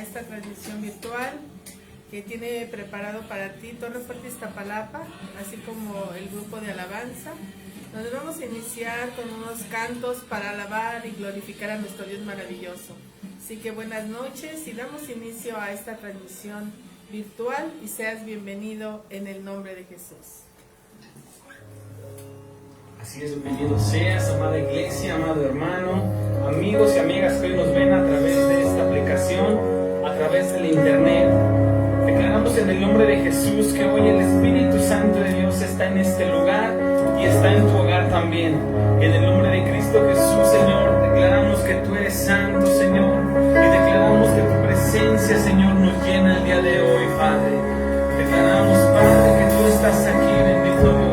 esta transmisión virtual que tiene preparado para ti Torre Fuerte Iztapalapa, así como el grupo de alabanza, donde vamos a iniciar con unos cantos para alabar y glorificar a nuestro Dios maravilloso. Así que buenas noches y damos inicio a esta transmisión virtual y seas bienvenido en el nombre de Jesús. Así es, bienvenido seas, amada iglesia, amado hermano, amigos y amigas que hoy nos ven a través de esta aplicación, a través del internet. Declaramos en el nombre de Jesús que hoy el Espíritu Santo de Dios está en este lugar y está en tu hogar también. En el nombre de Cristo Jesús, Señor, declaramos que tú eres santo, Señor, y declaramos que tu presencia, Señor, nos llena el día de hoy, Padre. Declaramos, Padre, que tú estás aquí, bendito Dios.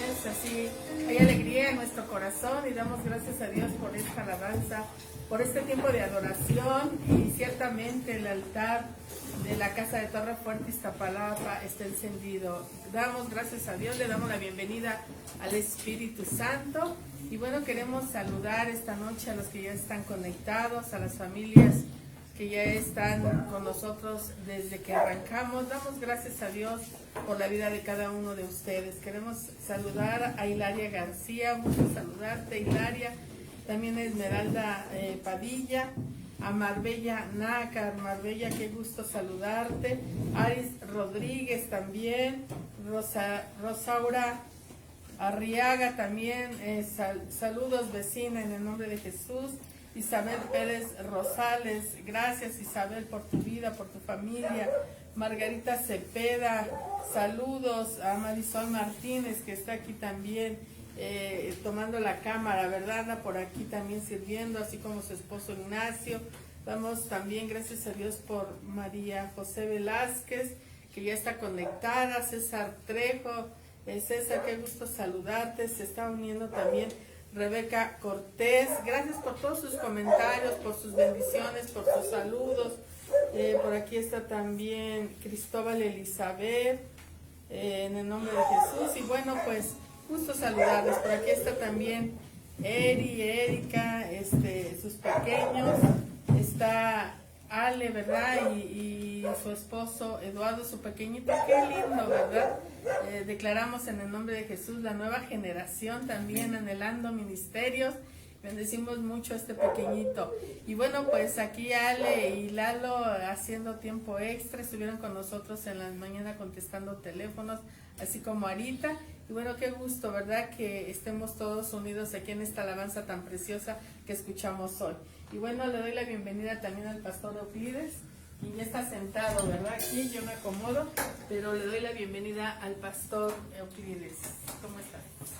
es, así hay alegría en nuestro corazón y damos gracias a Dios por esta alabanza, por este tiempo de adoración, y ciertamente el altar de la casa de Torre Fuerte Iztapalapa está encendido. Damos gracias a Dios, le damos la bienvenida al Espíritu Santo, y bueno, queremos saludar esta noche a los que ya están conectados, a las familias que ya están con nosotros desde que arrancamos. Damos gracias a Dios por la vida de cada uno de ustedes. Queremos saludar a Hilaria García, gusto saludarte, Hilaria. También a Esmeralda Padilla, a Marbella Nácar. Marbella, qué gusto saludarte. Aris Rodríguez también, Rosaura Arriaga también, saludos vecina en el nombre de Jesús. Isabel Pérez Rosales, gracias Isabel por tu vida, por tu familia. Margarita Cepeda, saludos a Marisol Martínez, que está aquí también tomando la cámara, ¿verdad? Anda por aquí también sirviendo, así como su esposo Ignacio. Damos también gracias a Dios por María José Velázquez, que ya está conectada. César Trejo, César, qué gusto saludarte. Se está uniendo también Rebeca Cortés, gracias por todos sus comentarios, por sus bendiciones, por sus saludos. Por aquí está también Cristóbal Elizabeth, en el nombre de Jesús. Y bueno, pues gusto saludarles. Por aquí está también Erika, sus pequeños. Está Ale, ¿verdad? Y su esposo Eduardo, su pequeñito. Qué lindo, ¿verdad? Declaramos en el nombre de Jesús la nueva generación también anhelando ministerios. Bendecimos mucho a este pequeñito. Y bueno, pues aquí Ale y Lalo haciendo tiempo extra, estuvieron con nosotros en la mañana contestando teléfonos, así como Arita. Y bueno, qué gusto, ¿verdad? Que estemos todos unidos aquí en esta alabanza tan preciosa que escuchamos hoy. Y bueno, le doy la bienvenida también al pastor Euclides, y ya está sentado, ¿verdad? Aquí yo me acomodo, pero le doy la bienvenida al pastor Euclides. ¿Cómo está?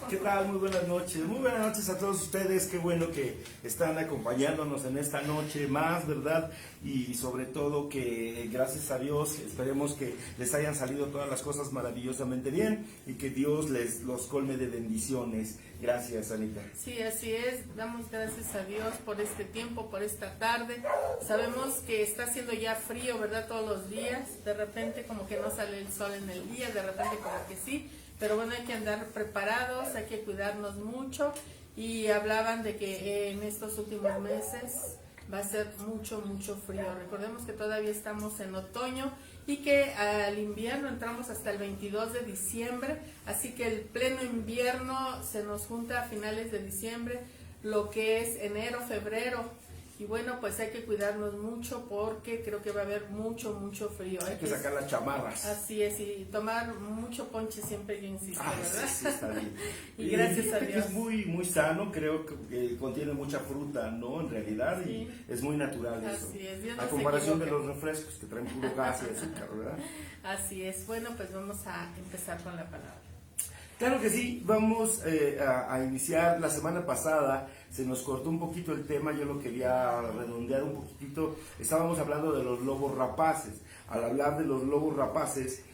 ¿Qué tal? Muy buenas noches a todos ustedes. Qué bueno que están acompañándonos en esta noche más, ¿verdad? Y sobre todo que gracias a Dios esperemos que les hayan salido todas las cosas maravillosamente bien y que Dios los colme de bendiciones. Gracias, Anita. Sí, así es. Damos gracias a Dios por este tiempo, por esta tarde. Sabemos que está haciendo ya frío, ¿verdad? Todos los días. De repente como que no sale el sol en el día, de repente como que sí. Pero bueno, hay que andar preparados, hay que cuidarnos mucho. Y hablaban de que en estos últimos meses va a ser mucho frío. Recordemos que todavía estamos en otoño y que al invierno entramos hasta el 22 de diciembre, así que el pleno invierno se nos junta a finales de diciembre, lo que es enero, febrero. Y bueno, pues hay que cuidarnos mucho porque creo que va a haber mucho frío. Hay que sacar las chamarras. Así es, y tomar mucho ponche siempre, yo insisto, ¿verdad? Sí, está bien. Y gracias a Dios. Es muy sano, creo que contiene mucha fruta, ¿no? En realidad, sí. Y es muy natural eso. Así es. Dios a comparación de los refrescos que traen puro gas y azúcar, ¿verdad? Así es. Bueno, pues vamos a empezar con la palabra. Claro que sí, vamos a iniciar. La semana pasada se nos cortó un poquito el tema, yo lo quería redondear un poquitito. Estábamos hablando de los lobos rapaces. Al hablar de los lobos rapaces,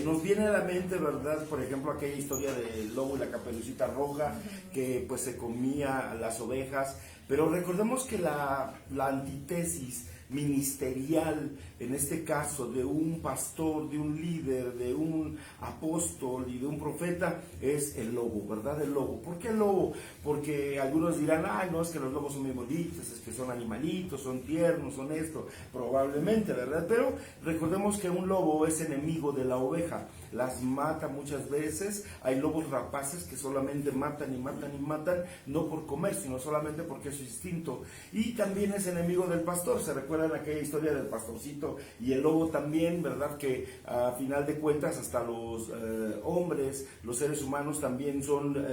nos viene a la mente, ¿verdad? Por ejemplo, aquella historia del lobo y la caperucita roja, que pues se comía las ovejas. Pero recordemos que la antítesis ministerial, en este caso de un pastor, de un líder, de un apóstol y de un profeta, es el lobo, ¿verdad? El lobo. ¿Por qué el lobo? Porque algunos dirán, ay, no, es que los lobos son muy bonitos, es que son animalitos, son tiernos, son esto, probablemente, ¿verdad? Pero recordemos que un lobo es enemigo de la oveja, las mata muchas veces. Hay lobos rapaces que solamente matan y matan y matan, no por comer, sino solamente porque es su instinto. Y también es enemigo del pastor. Se recuerdan aquella historia del pastorcito y el lobo también, ¿verdad? Que a final de cuentas hasta los hombres, los seres humanos también son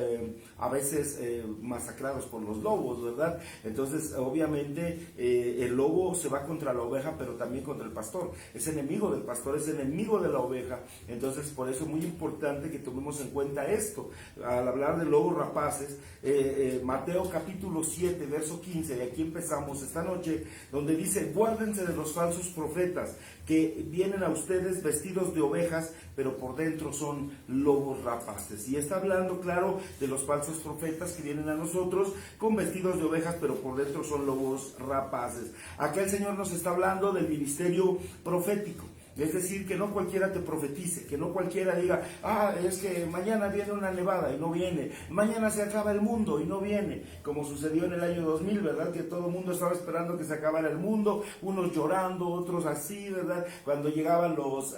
a veces masacrados por los lobos, ¿verdad? Entonces obviamente el lobo se va contra la oveja, pero también contra el pastor. Es enemigo del pastor, es enemigo de la oveja. Entonces por eso es muy importante que tomemos en cuenta esto. Al hablar de lobos rapaces, Mateo capítulo 7 verso 15, y aquí empezamos esta noche, donde dice: guárdense de los falsos profetas que vienen a ustedes vestidos de ovejas, pero por dentro son lobos rapaces. Y está hablando, claro, de los falsos profetas que vienen a nosotros con vestidos de ovejas, pero por dentro son lobos rapaces. Acá el Señor nos está hablando del ministerio profético. Es decir, que no cualquiera te profetice, que no cualquiera diga, es que mañana viene una nevada y no viene, mañana se acaba el mundo y no viene, como sucedió en el año 2000, ¿verdad? Que todo el mundo estaba esperando que se acabara el mundo, unos llorando, otros así, ¿verdad? Cuando llegaban los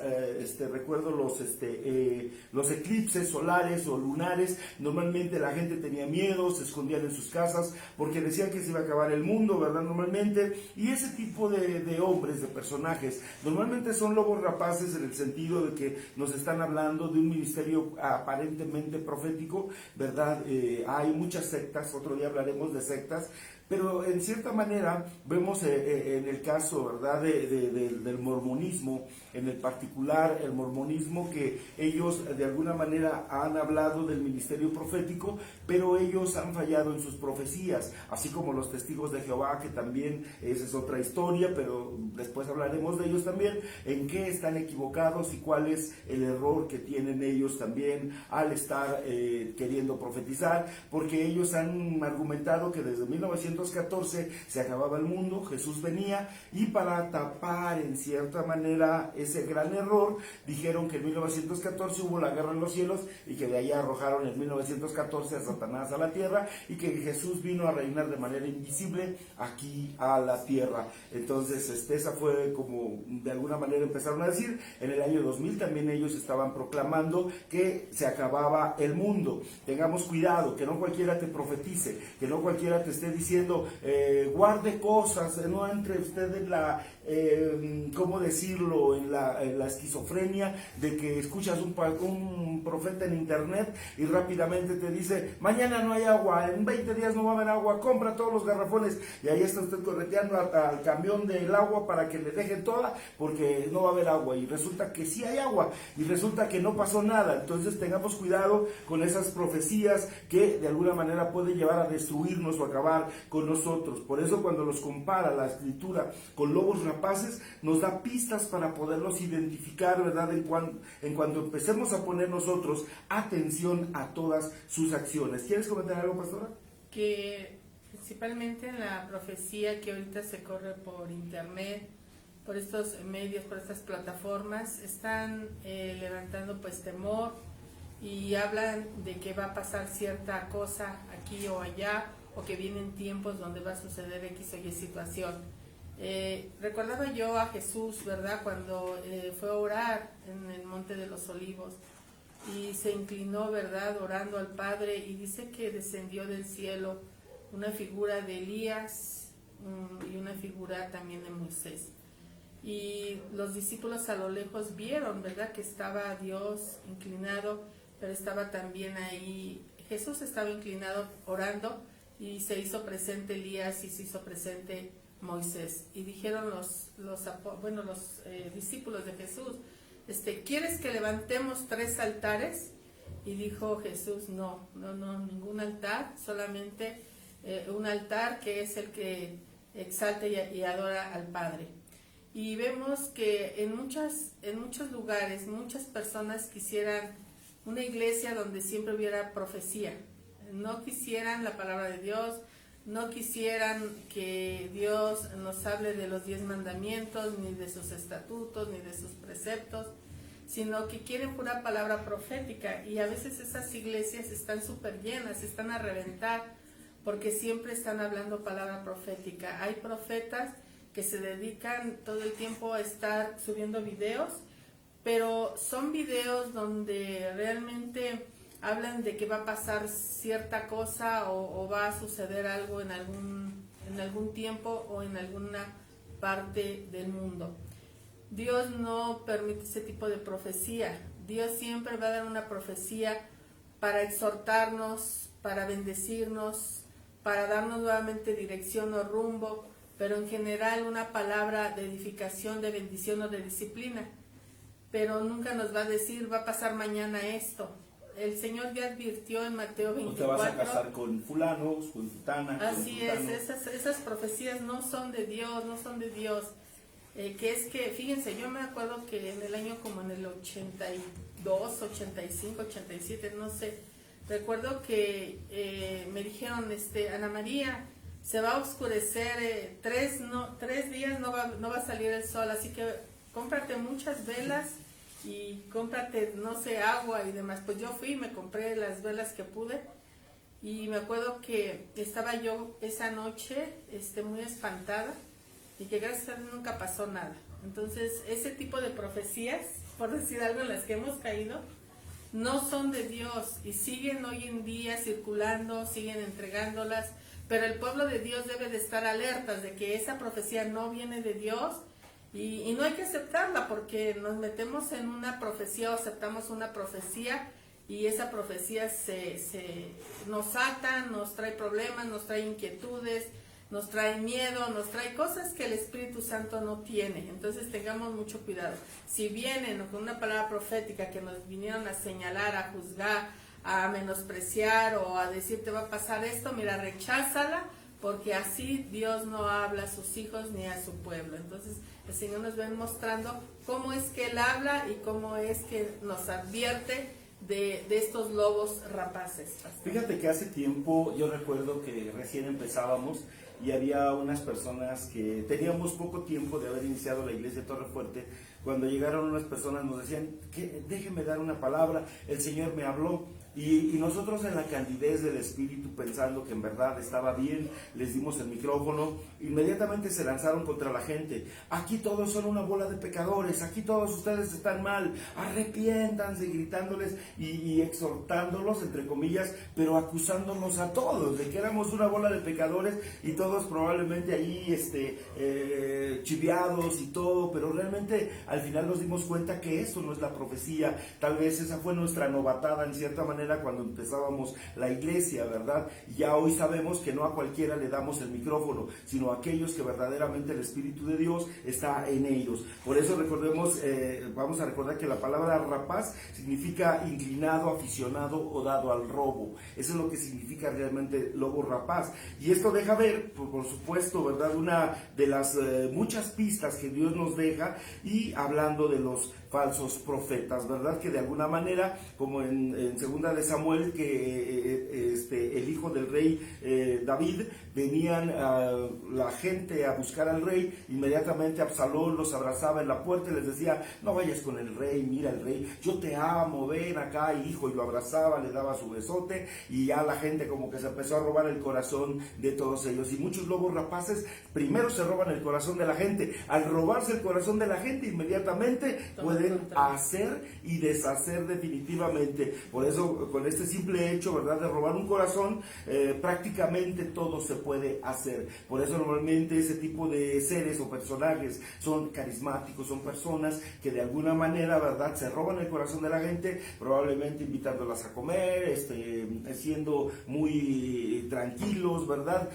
eclipses solares o lunares, normalmente la gente tenía miedo, se escondían en sus casas, porque decían que se iba a acabar el mundo, ¿verdad? Normalmente, y ese tipo de hombres, de personajes, normalmente son lobos rapaces en el sentido de que nos están hablando de un ministerio aparentemente profético, ¿verdad? Hay muchas sectas, otro día hablaremos de sectas, pero en cierta manera vemos en el caso, ¿verdad?, del mormonismo, en el particular el mormonismo, que ellos de alguna manera han hablado del ministerio profético, pero ellos han fallado en sus profecías, así como los testigos de Jehová, que también esa es otra historia, pero después hablaremos de ellos también, en qué están equivocados y cuál es el error que tienen ellos también al estar queriendo profetizar, porque ellos han argumentado que desde 1914 se acababa el mundo, Jesús venía, y para tapar en cierta manera ese gran error, dijeron que en 1914 hubo la guerra en los cielos y que de ahí arrojaron en 1914 a Satanás a la tierra y que Jesús vino a reinar de manera invisible aquí a la tierra. Entonces esa fue como de alguna manera empezaron a decir. En el año 2000 también ellos estaban proclamando que se acababa el mundo. Tengamos cuidado, que no cualquiera te profetice, que no cualquiera te esté diciendo guarde cosas, no entre usted en la ¿cómo decirlo?, en la esquizofrenia de que escuchas un profeta en internet y rápidamente te dice, mañana no hay agua, en 20 días no va a haber agua, compra todos los garrafones, y ahí está usted correteando al camión del agua para que le dejen toda, porque no va a haber agua, y resulta que sí hay agua, y resulta que no pasó nada. Entonces tengamos cuidado con esas profecías que de alguna manera pueden llevar a destruirnos o acabar con nosotros. Por eso cuando los compara la escritura con lobos rapaces, nos da pistas para poderlos identificar, ¿verdad? En cuanto empecemos a poner nosotros atención a todas sus acciones. ¿Quieres comentar algo, pastora? Que principalmente en la profecía que ahorita se corre por internet, por estos medios, por estas plataformas, están levantando pues temor y hablan de que va a pasar cierta cosa aquí o allá, o que vienen tiempos donde va a suceder X o Y situación. Recordaba yo a Jesús, ¿verdad?, cuando fue a orar en el Monte de los Olivos y se inclinó, ¿verdad?, orando al Padre, y dice que descendió del cielo una figura de Elías y una figura también de Moisés. Y los discípulos a lo lejos vieron, ¿verdad?, que estaba Dios inclinado, pero estaba también ahí, Jesús estaba inclinado orando, y se hizo presente Elías y se hizo presente Moisés. Y dijeron los discípulos de Jesús, ¿quieres que levantemos 3 altares? Y dijo Jesús, no, ningún altar, solamente un altar que es el que exalta y adora al Padre. Y vemos que en muchos lugares, muchas personas quisieran una iglesia donde siempre hubiera profecía. No quisieran la palabra de Dios, no quisieran que Dios nos hable de los 10 mandamientos, ni de sus estatutos, ni de sus preceptos, sino que quieren pura palabra profética. Y a veces esas iglesias están súper llenas, están a reventar, porque siempre están hablando palabra profética. Hay profetas que se dedican todo el tiempo a estar subiendo videos, pero son videos donde realmente hablan de que va a pasar cierta cosa o va a suceder algo en algún tiempo o en alguna parte del mundo. Dios no permite ese tipo de profecía. Dios siempre va a dar una profecía para exhortarnos, para bendecirnos, para darnos nuevamente dirección o rumbo, pero en general una palabra de edificación, de bendición o de disciplina. Pero nunca nos va a decir, va a pasar mañana esto. el Señor ya advirtió en Mateo 24. No te vas a casar con fulano, con tutana. Así es, esas profecías no son de Dios, no son de Dios. Que es que, fíjense, yo me acuerdo que en el año como en el 82, 85, 87, no sé, recuerdo que me dijeron, Ana María, se va a oscurecer, 3 días no va a salir el sol, así que cómprate muchas velas y cómprate, no sé, agua y demás. Pues yo fui y me compré las velas que pude y me acuerdo que estaba yo esa noche muy espantada y que gracias a Dios nunca pasó nada. Entonces, ese tipo de profecías, por decir algo, en las que hemos caído, no son de Dios y siguen hoy en día circulando, siguen entregándolas, pero el pueblo de Dios debe de estar alertas de que esa profecía no viene de Dios y no hay que aceptarla porque nos metemos en una profecía o aceptamos una profecía y esa profecía nos ata, nos trae problemas, nos trae inquietudes, nos trae miedo, nos trae cosas que el Espíritu Santo no tiene. Entonces tengamos mucho cuidado. Si vienen con una palabra profética que nos vinieron a señalar, a juzgar, a menospreciar o a decir te va a pasar esto, mira, recházala, porque así Dios no habla a sus hijos ni a su pueblo. Entonces el Señor nos va mostrando cómo es que Él habla y cómo es que nos advierte de estos lobos rapaces. Fíjate que hace tiempo yo recuerdo que recién empezábamos y había unas personas que teníamos poco tiempo de haber iniciado la iglesia de Torrefuerte. Cuando llegaron unas personas nos decían, déjeme dar una palabra, el Señor me habló. Y nosotros en la candidez del Espíritu, pensando que en verdad estaba bien, les dimos el micrófono, inmediatamente se lanzaron contra la gente. Aquí todos son una bola de pecadores, aquí todos ustedes están mal, arrepiéntanse, gritándoles y exhortándolos, entre comillas, pero acusándonos a todos de que éramos una bola de pecadores y todos probablemente ahí chiviados y todo, pero realmente al final nos dimos cuenta que eso no es la profecía. Tal vez esa fue nuestra novatada en cierta manera cuando empezábamos la iglesia, ¿verdad? Y ya hoy sabemos que no a cualquiera le damos el micrófono, sino a aquellos que verdaderamente el Espíritu de Dios está en ellos. Por eso recordemos, vamos a recordar que la palabra rapaz significa inclinado, aficionado o dado al robo. Eso es lo que significa realmente lobo rapaz. Y esto deja ver, por supuesto, ¿verdad? Una de las muchas pistas que Dios nos deja, y hablando de los falsos profetas, ¿verdad? Que de alguna manera, como en segunda de Samuel, que el hijo del rey David, venían la gente a buscar al rey, inmediatamente Absalón los abrazaba en la puerta y les decía, no vayas con el rey, mira el rey, yo te amo, ven acá hijo, y lo abrazaba, le daba su besote, y ya la gente como que se empezó a robar el corazón de todos ellos. Y muchos lobos rapaces primero se roban el corazón de la gente. Al robarse el corazón de la gente, inmediatamente pueden hacer y deshacer definitivamente. Por eso, con este simple hecho, ¿verdad?, de robar un corazón, prácticamente todo se puede hacer. Por eso normalmente ese tipo de seres o personajes son carismáticos, son personas que de alguna manera, ¿verdad?, se roban el corazón de la gente, probablemente invitándolas a comer, siendo muy tranquilos, ¿verdad?,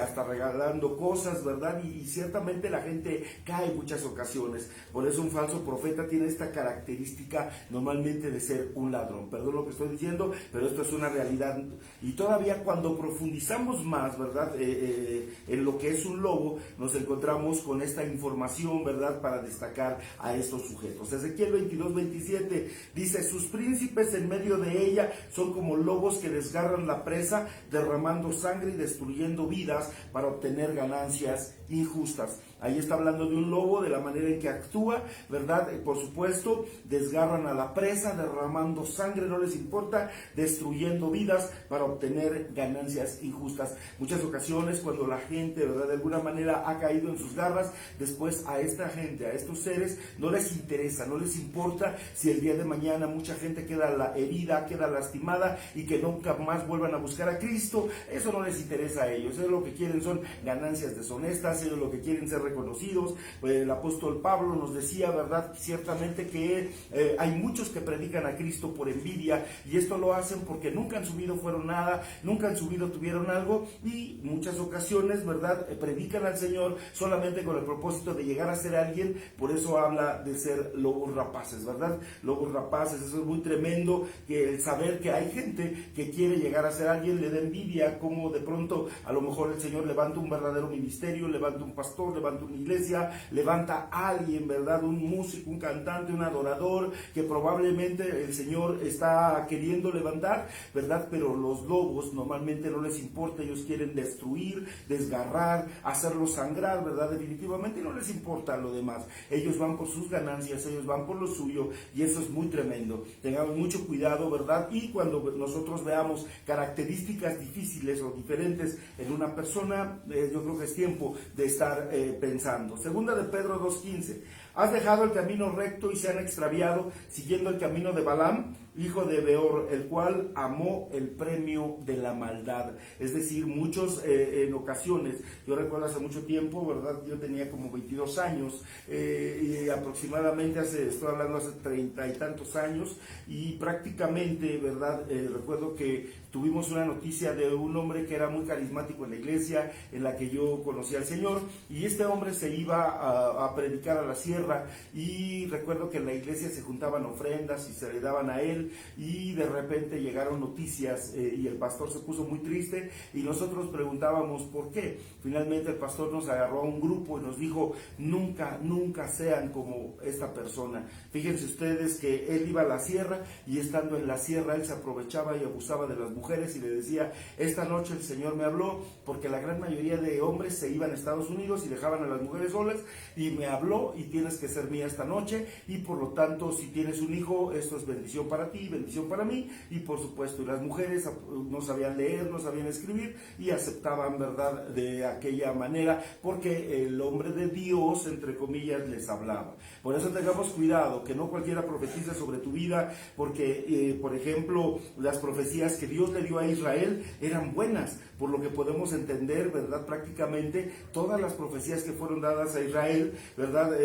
hasta regalando cosas, ¿verdad?, y ciertamente la gente cae en muchas ocasiones. Por eso un falso profeta tiene esta característica normalmente de ser un ladrón. Perdón lo que estoy diciendo, pero esto es una realidad. Y todavía cuando profundizamos más, ¿verdad?, en lo que es un lobo, nos encontramos con esta información, ¿verdad?, para destacar a estos sujetos. Ezequiel 22:27 dice, sus príncipes en medio de ella son como lobos que desgarran la presa, derramando sangre y destruyendo vidas para obtener ganancias injustas. Ahí está hablando de un lobo, de la manera en que actúa, ¿verdad? Por supuesto, desgarran a la presa, derramando sangre, no les importa, destruyendo vidas para obtener ganancias injustas. Muchas ocasiones cuando la gente, ¿verdad?, de alguna manera ha caído en sus garras, después a esta gente, a estos seres, no les interesa, no les importa si el día de mañana mucha gente queda herida, queda lastimada y que nunca más vuelvan a buscar a Cristo. Eso no les interesa a ellos. Ellos lo que quieren son ganancias deshonestas, ellos lo que quieren ser reconocidos. El apóstol Pablo nos decía, ¿verdad?, ciertamente que hay muchos que predican a Cristo por envidia, y esto lo hacen porque nunca en su vida fueron nada, nunca en su vida tuvieron algo, y muchas ocasiones, ¿verdad?, predican al Señor solamente con el propósito de llegar a ser alguien. Por eso habla de ser lobos rapaces, ¿verdad? Lobos rapaces, eso es muy tremendo, que el saber que hay gente que quiere llegar a ser alguien le da envidia, como de pronto a lo mejor el Señor levanta un verdadero ministerio, levanta un pastor, levanta una iglesia, levanta a alguien, ¿verdad?, un músico, un cantante, un adorador, que probablemente el Señor está queriendo levantar, ¿verdad? Pero los lobos normalmente no les importa, ellos quieren destruir, desgarrar, hacerlos sangrar, ¿verdad? Definitivamente no les importa lo demás, ellos van por sus ganancias, ellos van por lo suyo, y eso es muy tremendo. Tengamos mucho cuidado, ¿verdad? Y cuando nosotros veamos características difíciles o diferentes en una persona, yo creo que es tiempo de estar pensando. Segunda de Pedro 2:15, has dejado el camino recto y se han extraviado siguiendo el camino de Balaam, hijo de Beor, el cual amó el premio de la maldad. Es decir, muchos en ocasiones, yo recuerdo hace mucho tiempo, ¿verdad? Yo tenía como 22 años, y aproximadamente estoy hablando hace 30 y tantos años, y prácticamente, ¿verdad? Recuerdo que tuvimos una noticia de un hombre que era muy carismático en la iglesia en la que yo conocí al Señor, y este hombre se iba a predicar a la sierra, y recuerdo que en la iglesia se juntaban ofrendas y se le daban a él, y de repente llegaron noticias, y el pastor se puso muy triste, y nosotros preguntábamos por qué. Finalmente el pastor nos agarró a un grupo y nos dijo, nunca sean como esta persona. Fíjense ustedes que él iba a la sierra, y estando en la sierra él se aprovechaba y abusaba de las mujeres, y le decía, esta noche el Señor me habló, porque la gran mayoría de hombres se iban a Estados Unidos y dejaban a las mujeres solas, y me habló, y tienes que ser mía esta noche, y por lo tanto si tienes un hijo, esto es bendición para ti, bendición para mí. Y por supuesto, y las mujeres no sabían leer, no sabían escribir, y aceptaban, ¿verdad?, de aquella manera, porque el hombre de Dios, entre comillas, les hablaba. Por eso tengamos cuidado, que no cualquiera profetice sobre tu vida, porque, por ejemplo, las profecías que Dios le dio a Israel eran buenas, por lo que podemos entender, ¿verdad?, prácticamente todas las profecías que fueron dadas a Israel, ¿verdad?,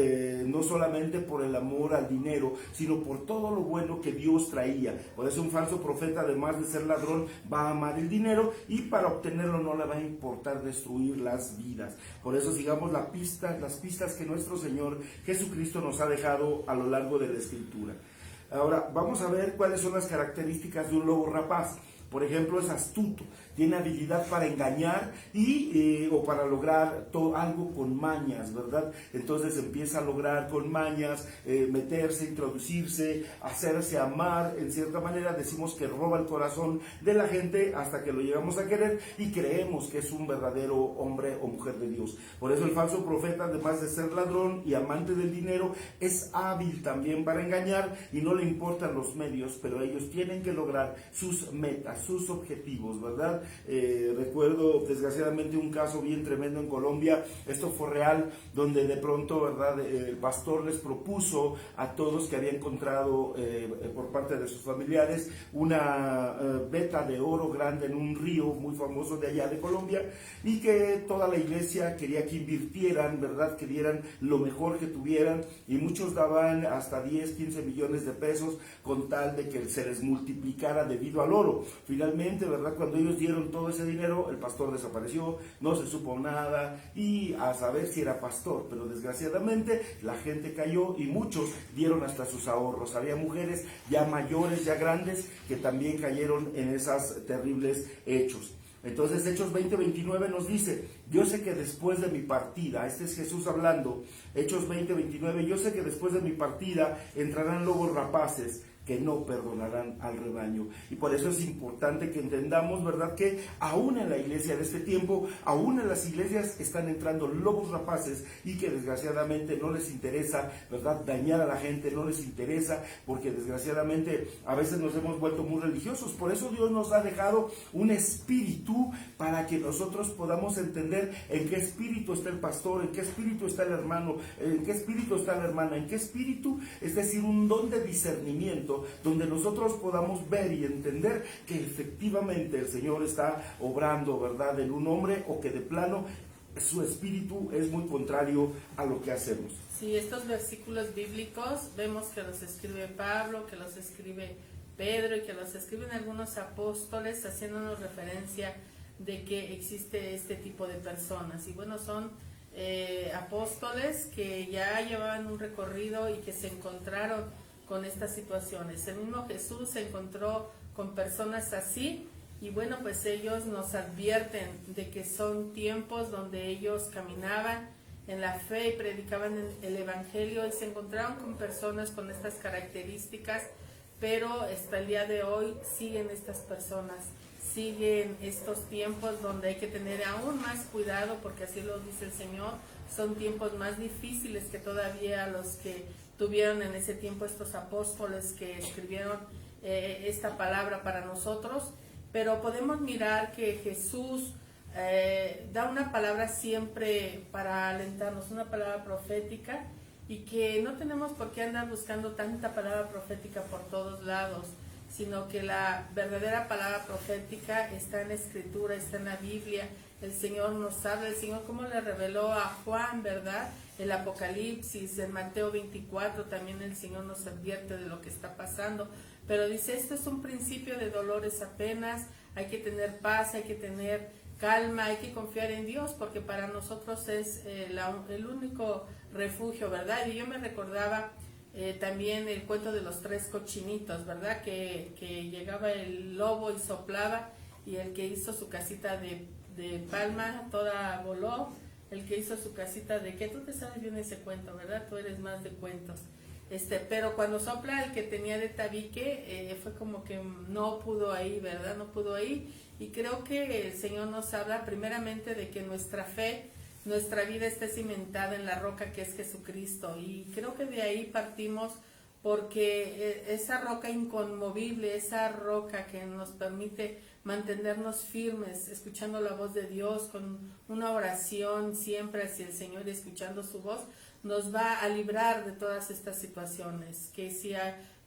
no solamente por el amor al dinero, sino por todo lo bueno que Dios traía. Por eso un falso profeta, además de ser ladrón, va a amar el dinero, y para obtenerlo no le va a importar destruir las vidas. Por eso sigamos las pistas que nuestro Señor Jesucristo nos ha dejado a lo largo de la Escritura. Ahora vamos a ver cuáles son las características de un lobo rapaz. Por ejemplo, es astuto, tiene habilidad para engañar o para lograr algo con mañas, ¿verdad? Entonces empieza a lograr con mañas, meterse, introducirse, hacerse amar. En cierta manera decimos que roba el corazón de la gente hasta que lo llegamos a querer y creemos que es un verdadero hombre o mujer de Dios. Por eso el falso profeta, además de ser ladrón y amante del dinero, es hábil también para engañar, y no le importan los medios, pero ellos tienen que lograr sus metas, sus objetivos, ¿verdad? Recuerdo desgraciadamente un caso bien tremendo en Colombia, esto fue real, donde de pronto, ¿verdad?, el pastor les propuso a todos que había encontrado por parte de sus familiares una veta de oro grande en un río muy famoso de allá de Colombia, y que toda la iglesia quería que invirtieran, ¿verdad?, que dieran lo mejor que tuvieran, y muchos daban hasta 10, 15 millones de pesos con tal de que se les multiplicara debido al oro. Finalmente, ¿verdad?, cuando ellos dieron todo ese dinero, el pastor desapareció, no se supo nada, y a saber si era pastor, pero desgraciadamente la gente cayó y muchos dieron hasta sus ahorros. Había mujeres ya mayores, ya grandes, que también cayeron en esos terribles hechos. Entonces Hechos 20:29 nos dice, yo sé que después de mi partida, este es Jesús hablando, Hechos 20:29, yo sé que después de mi partida entrarán lobos rapaces que no perdonarán al rebaño. Y por eso es importante que entendamos, ¿verdad?, que aún en la iglesia de este tiempo, aún en las iglesias están entrando lobos rapaces, y que desgraciadamente no les interesa, ¿verdad?, dañar a la gente, no les interesa, porque desgraciadamente a veces nos hemos vuelto muy religiosos. Por eso Dios nos ha dejado un espíritu para que nosotros podamos entender en qué espíritu está el pastor, en qué espíritu está el hermano, en qué espíritu está la hermana, en qué espíritu, es decir, un don de discernimiento, donde nosotros podamos ver y entender que efectivamente el Señor está obrando, ¿verdad?, en un hombre, o que de plano su espíritu es muy contrario a lo que hacemos. Sí, estos versículos bíblicos vemos que los escribe Pablo, que los escribe Pedro y que los escriben algunos apóstoles haciéndonos referencia de que existe este tipo de personas. Y bueno, son apóstoles que ya llevaban un recorrido y que se encontraron con estas situaciones. El mismo Jesús se encontró con personas así y bueno, pues ellos nos advierten de que son tiempos donde ellos caminaban en la fe y predicaban el evangelio y se encontraron con personas con estas características, pero hasta el día de hoy siguen estas personas, siguen estos tiempos donde hay que tener aún más cuidado, porque así lo dice el Señor, son tiempos más difíciles que todavía los que tuvieron en ese tiempo estos apóstoles que escribieron esta palabra para nosotros, pero podemos mirar que Jesús da una palabra siempre para alentarnos, una palabra profética, y que no tenemos por qué andar buscando tanta palabra profética por todos lados, sino que la verdadera palabra profética está en la Escritura, está en la Biblia. El Señor nos habla, el Señor como le reveló a Juan, ¿verdad? El Apocalipsis, en Mateo 24 también el Señor nos advierte de lo que está pasando, pero dice, esto es un principio de dolores apenas, hay que tener paz, hay que tener calma, hay que confiar en Dios, porque para nosotros es el único refugio, ¿verdad? Y yo me recordaba también el cuento de los 3 cochinitos, ¿verdad? Que llegaba el lobo y soplaba, y el que hizo su casita de palma toda voló, el que hizo su casita de ¿qué? Tú te sabes bien ese cuento, ¿verdad? Tú eres más de cuentos. Pero cuando sopla el que tenía de tabique, fue como que no pudo ahí, ¿verdad? No pudo ahí. Y creo que el Señor nos habla primeramente de que nuestra fe, nuestra vida esté cimentada en la roca que es Jesucristo. Y creo que de ahí partimos, porque esa roca inconmovible, esa roca que nos permite mantenernos firmes, escuchando la voz de Dios, con una oración siempre hacia el Señor y escuchando su voz, nos va a librar de todas estas situaciones. Que si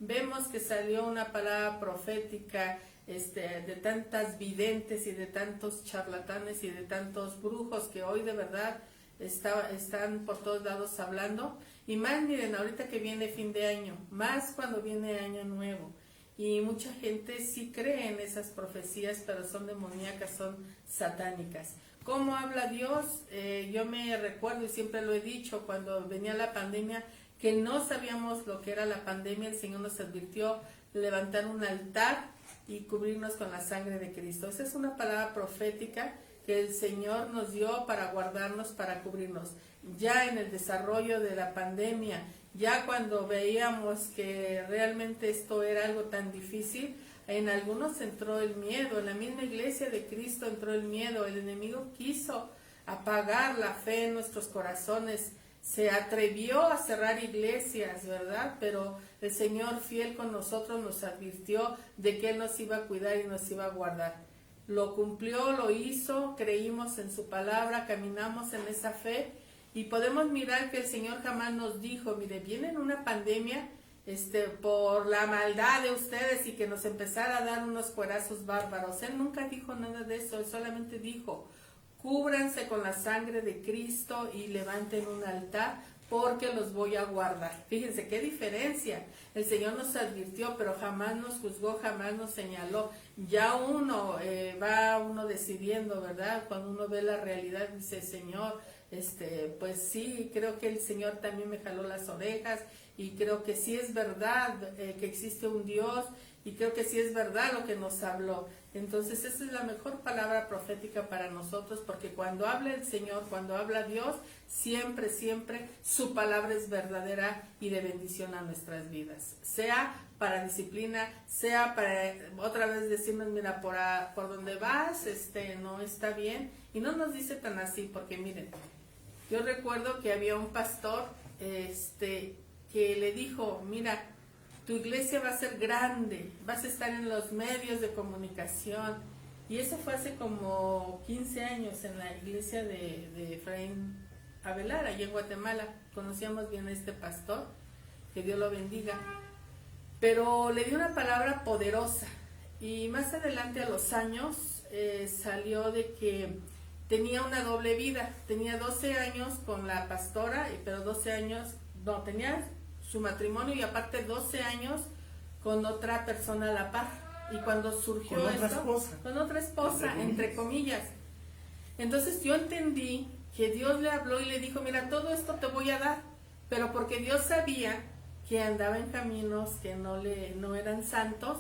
vemos que salió una palabra profética de tantas videntes y de tantos charlatanes y de tantos brujos que hoy de verdad están por todos lados hablando, y más miren ahorita que viene fin de año, más cuando viene año nuevo, y mucha gente sí cree en esas profecías, pero son demoníacas, son satánicas. ¿Cómo habla Dios? Yo me recuerdo y siempre lo he dicho, cuando venía la pandemia, que no sabíamos lo que era la pandemia, el Señor nos advirtió levantar un altar y cubrirnos con la sangre de Cristo. Esa es una palabra profética que el Señor nos dio para guardarnos, para cubrirnos. Ya en el desarrollo de la pandemia, ya cuando veíamos que realmente esto era algo tan difícil, en algunos entró el miedo, en la misma iglesia de Cristo entró el miedo, el enemigo quiso apagar la fe en nuestros corazones, se atrevió a cerrar iglesias, ¿verdad? Pero el Señor fiel con nosotros nos advirtió de que Él nos iba a cuidar y nos iba a guardar. Lo cumplió, lo hizo, creímos en su palabra, caminamos en esa fe y podemos mirar que el Señor jamás nos dijo, mire, viene una pandemia por la maldad de ustedes y que nos empezara a dar unos cuerazos bárbaros. Él nunca dijo nada de eso, Él solamente dijo, cúbranse con la sangre de Cristo y levanten un altar porque los voy a guardar. Fíjense qué diferencia. El Señor nos advirtió, pero jamás nos juzgó, jamás nos señaló. Ya va uno decidiendo, ¿verdad? Cuando uno ve la realidad, dice, Señor, pues sí, creo que el Señor también me jaló las orejas y creo que sí es verdad que existe un Dios y creo que sí es verdad lo que nos habló. Entonces esa es la mejor palabra profética para nosotros, porque cuando habla el Señor, cuando habla Dios, siempre, siempre su palabra es verdadera y de bendición a nuestras vidas. Sea para disciplina, sea para otra vez decirnos, mira, por donde vas, no está bien. Y no nos dice tan así, porque miren, yo recuerdo que había un pastor, que le dijo, mira, tu iglesia va a ser grande, vas a estar en los medios de comunicación. Y eso fue hace como 15 años en la iglesia de Efraín Avelar, allí en Guatemala. Conocíamos bien a este pastor, que Dios lo bendiga. Pero le dio una palabra poderosa. Y más adelante a los años salió de que tenía una doble vida, tenía 12 años con la pastora, pero 12 años, no, tenía su matrimonio y aparte 12 años con otra persona a la par. Y cuando surgió con otra esto, esposa. con otra esposa, entre comillas. Entonces yo entendí que Dios le habló y le dijo, mira, todo esto te voy a dar, pero porque Dios sabía que andaba en caminos que no eran santos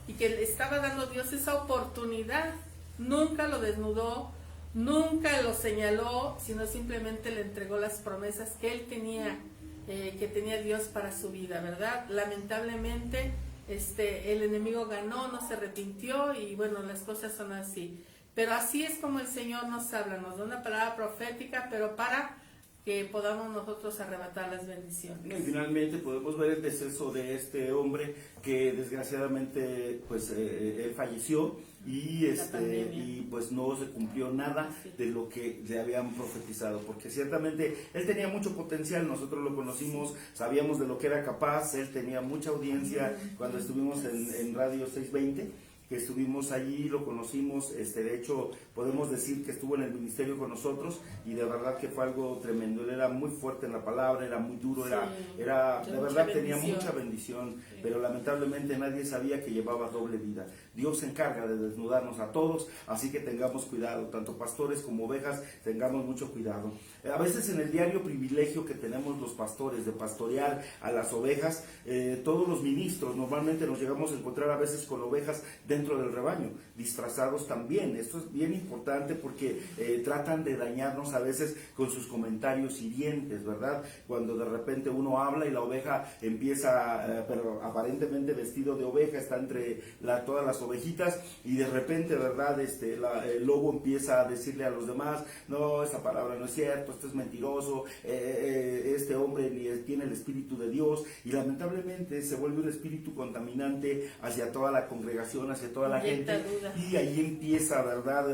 y que le estaba dando Dios esa oportunidad. Nunca lo desnudó, nunca lo señaló, sino simplemente le entregó las promesas que él tenía, que tenía Dios para su vida, ¿verdad? Lamentablemente el enemigo ganó, no se arrepintió y bueno, las cosas son así. Pero así es como el Señor nos habla, nos da una palabra profética, pero para que podamos nosotros arrebatar las bendiciones. Y finalmente podemos ver el deceso de este hombre que desgraciadamente pues él falleció y pues no se cumplió nada de lo que le habían profetizado, porque ciertamente él tenía mucho potencial, nosotros lo conocimos, sabíamos de lo que era capaz, él tenía mucha audiencia cuando estuvimos en Radio 620, que estuvimos allí, lo conocimos, de hecho podemos decir que estuvo en el ministerio con nosotros y de verdad que fue algo tremendo. Él era muy fuerte en la palabra, era muy duro, era de verdad tenía mucha bendición, pero lamentablemente nadie sabía que llevaba doble vida. Dios se encarga de desnudarnos a todos, así que tengamos cuidado, tanto pastores como ovejas, tengamos mucho cuidado. A veces en el diario privilegio que tenemos los pastores de pastorear a las ovejas, todos los ministros normalmente nos llegamos a encontrar a veces con ovejas dentro del rebaño, disfrazados también. Esto es bien importante porque tratan de dañarnos a veces con sus comentarios hirientes, ¿verdad? Cuando de repente uno habla y la oveja empieza, pero aparentemente vestido de oveja, está entre todas las ovejitas y de repente, ¿verdad? El lobo empieza a decirle a los demás, no, esta palabra no es cierto, esto es mentiroso, este hombre ni tiene el Espíritu de Dios, y lamentablemente se vuelve un espíritu contaminante hacia toda la congregación, hacia toda la gente, y ahí empieza, ¿verdad?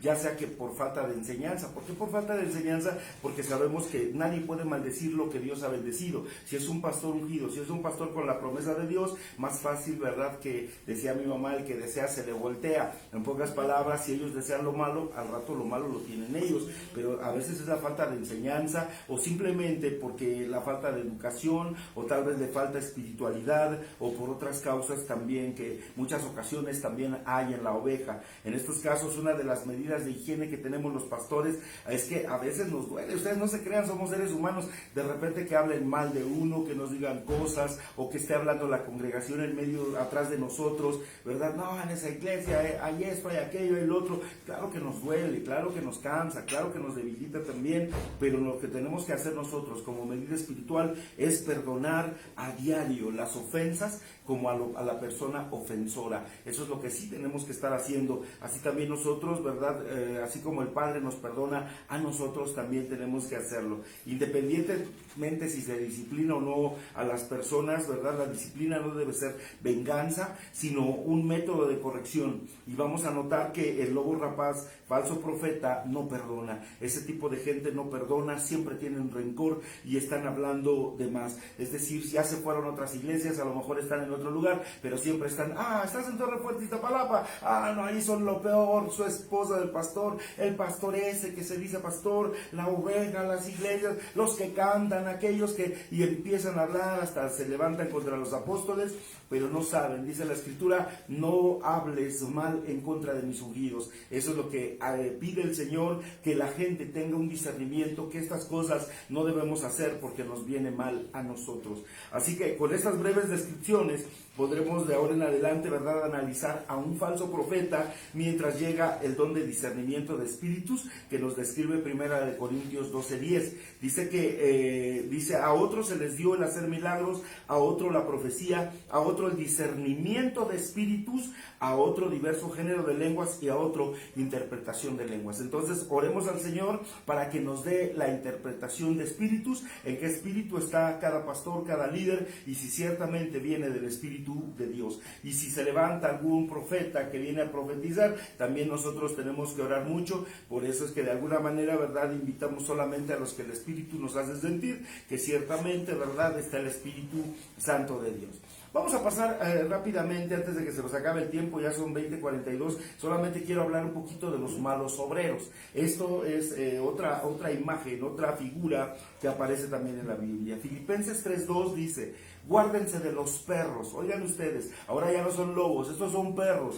Ya sea que por falta de enseñanza. ¿Por qué por falta de enseñanza? Porque sabemos que nadie puede maldecir lo que Dios ha bendecido. Si es un pastor ungido, si es un pastor con la promesa de Dios, más fácil, ¿verdad? Que decía mi mamá, el que desea se le voltea. En pocas palabras, si ellos desean lo malo, al rato lo malo lo tienen ellos, pero a veces es la falta de enseñanza o simplemente porque la falta de educación o tal vez le falta espiritualidad o por otras causas también que muchas ocasiones también hay en la oveja. En estos casos, una de las medidas de higiene que tenemos los pastores es que a veces nos duele. Ustedes no se crean, somos seres humanos. De repente que hablen mal de uno, que nos digan cosas o que esté hablando la congregación en medio, atrás de nosotros, ¿verdad? No, en esa iglesia hay esto, hay aquello, hay lo otro. Claro que nos duele, claro que nos cansa, claro que nos debilita también, pero lo que tenemos que hacer nosotros como medida espiritual es perdonar a diario las ofensas como a la persona ofensora. Eso es lo que sí tenemos que estar haciendo. Así también nosotros, ¿verdad? Así como el Padre nos perdona, a nosotros también tenemos que hacerlo. Independientemente si se disciplina o no a las personas, ¿verdad? La disciplina no debe ser venganza, sino un método de corrección. Y vamos a notar que el lobo rapaz, falso profeta, no perdona. Ese tipo de gente no perdona, siempre tienen rencor y están hablando de más. Es decir, ya se fueron a otras iglesias, a lo mejor están en otro lugar, pero siempre están, estás en Torre Fuerte, Iztapalapa, no, ahí son lo peor, su esposa del pastor, el pastor ese que se dice pastor, la oveja, las iglesias, los que cantan, aquellos que, y empiezan a hablar, hasta se levantan contra los apóstoles, pero no saben, dice la Escritura, no hables mal en contra de mis ungidos. Eso es lo que pide el Señor, que la gente tenga un discernimiento, que estas cosas no debemos hacer porque nos viene mal a nosotros. Así que con estas breves descripciones podremos de ahora en adelante, ¿verdad?, analizar a un falso profeta mientras llega el don de discernimiento de espíritus que nos describe 1 Corintios 12:10. Dice que a otros se les dio el hacer milagros, a otro la profecía, a otro el discernimiento de espíritus, a otro diverso género de lenguas y a otro interpretación de lenguas. Entonces oremos al Señor para que nos dé la interpretación de espíritus, en qué espíritu está cada pastor, cada líder, y si ciertamente viene del Espíritu de Dios. Y si se levanta algún profeta que viene a profetizar, también nosotros tenemos que orar mucho. Por eso es que de alguna manera, ¿verdad?, invitamos solamente a los que el Espíritu nos hace sentir que ciertamente, ¿verdad?, está el Espíritu Santo de Dios. Vamos a pasar rápidamente, antes de que se nos acabe el tiempo, ya son 20:42, solamente quiero hablar un poquito de los malos obreros. Esto es otra imagen, otra figura que aparece también en la Biblia. Filipenses 3:2 dice, guárdense de los perros. Oigan ustedes, ahora ya no son lobos, estos son perros.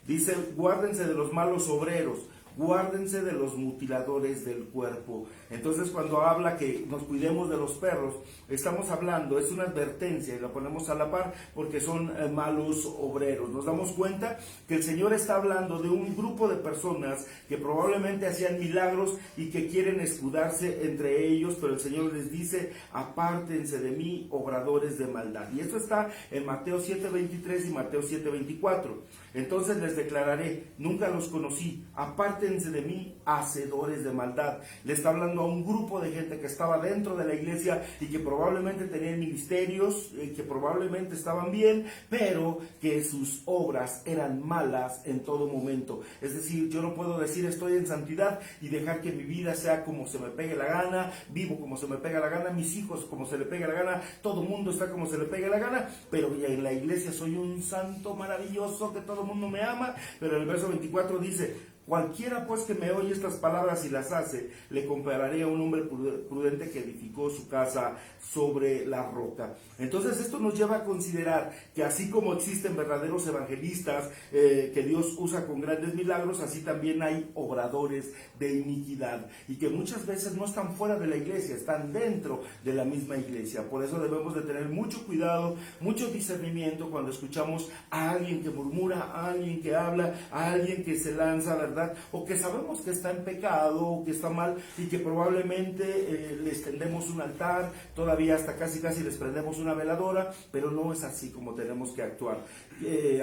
Dice, guárdense de los malos obreros. Guárdense de los mutiladores del cuerpo. Entonces, cuando habla que nos cuidemos de los perros, estamos hablando, es una advertencia y la ponemos a la par porque son malos obreros. Nos damos cuenta que el Señor está hablando de un grupo de personas que probablemente hacían milagros y que quieren escudarse entre ellos, pero el Señor les dice, apártense de mí, obradores de maldad. Y esto está en Mateo 7:23 y Mateo 7:24. Entonces les declararé, nunca los conocí, apártense de mí, hacedores de maldad. Le está hablando a un grupo de gente que estaba dentro de la iglesia y que probablemente tenían ministerios, que probablemente estaban bien, pero que sus obras eran malas en todo momento. Es decir, yo no puedo decir estoy en santidad y dejar que mi vida sea como se me pegue la gana, vivo como se me pega la gana, mis hijos como se le pegue la gana, todo el mundo está como se le pegue la gana, pero en la iglesia soy un santo maravilloso que todo el mundo me ama. Pero el verso 24 dice, cualquiera pues que me oye estas palabras y las hace, le compararé a un hombre prudente que edificó su casa sobre la roca. Entonces esto nos lleva a considerar que así como existen verdaderos evangelistas que Dios usa con grandes milagros, así también hay obradores de iniquidad y que muchas veces no están fuera de la iglesia, están dentro de la misma iglesia. Por eso debemos de tener mucho cuidado, mucho discernimiento cuando escuchamos a alguien que murmura, a alguien que habla, a alguien que se lanza, ¿verdad? O que sabemos que está en pecado, o que está mal y que probablemente les tendemos un altar, todavía hasta casi les prendemos una veladora, pero no es así como tenemos que actuar.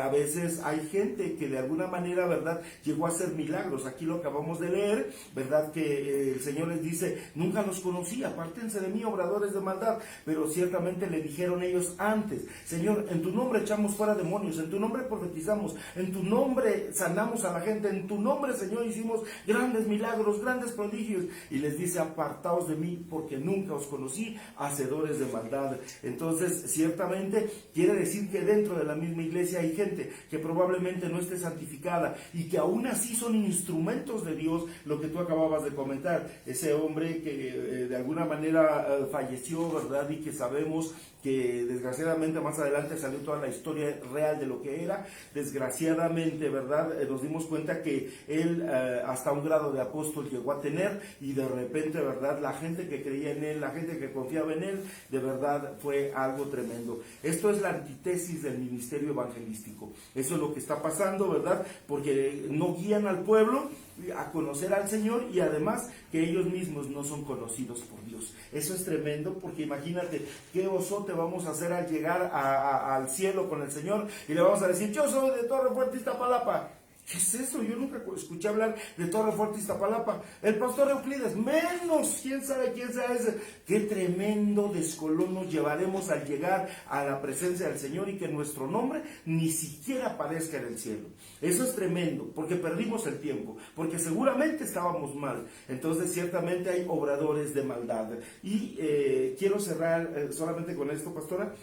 A veces hay gente que de alguna manera, ¿verdad?, llegó a hacer milagros. Aquí lo acabamos de leer, ¿verdad?, que el Señor les dice, nunca los conocí, apártense de mí, obradores de maldad. Pero ciertamente le dijeron ellos antes, Señor, en tu nombre echamos fuera demonios, en tu nombre profetizamos, en tu nombre sanamos a la gente, en tu nombre, Señor, hicimos grandes milagros, grandes prodigios. Y les dice, apartaos de mí, porque nunca os conocí, hacedores de maldad. Entonces, ciertamente quiere decir que dentro de la misma iglesia hay gente que probablemente no esté santificada y que aún así son instrumentos de Dios, lo que tú acababas de comentar, ese hombre que de alguna manera falleció, ¿verdad? Y que sabemos que desgraciadamente más adelante salió toda la historia real de lo que era. Desgraciadamente, ¿verdad? Nos dimos cuenta que él hasta un grado de apóstol llegó a tener y de repente, ¿verdad? La gente que creía en él, la gente que confiaba en él, de verdad fue algo tremendo. Esto es la antítesis del ministerio evangelístico. Eso es lo que está pasando, ¿verdad? Porque no guían al pueblo a conocer al Señor y además que ellos mismos no son conocidos por Dios. Eso es tremendo porque imagínate qué osote vamos a hacer al llegar al cielo con el Señor y le vamos a decir, yo soy de Torre Fuerte, Iztapalapa. ¿Qué es eso? Yo nunca escuché hablar de Torre Fuerte, Iztapalapa. El pastor Euclides, menos, quién sabe quién sea ese. Qué tremendo descolón nos llevaremos al llegar a la presencia del Señor y que nuestro nombre ni siquiera aparezca en el cielo. Eso es tremendo, porque perdimos el tiempo, porque seguramente estábamos mal. Entonces, ciertamente hay obradores de maldad. Y quiero cerrar solamente con esto, pastora.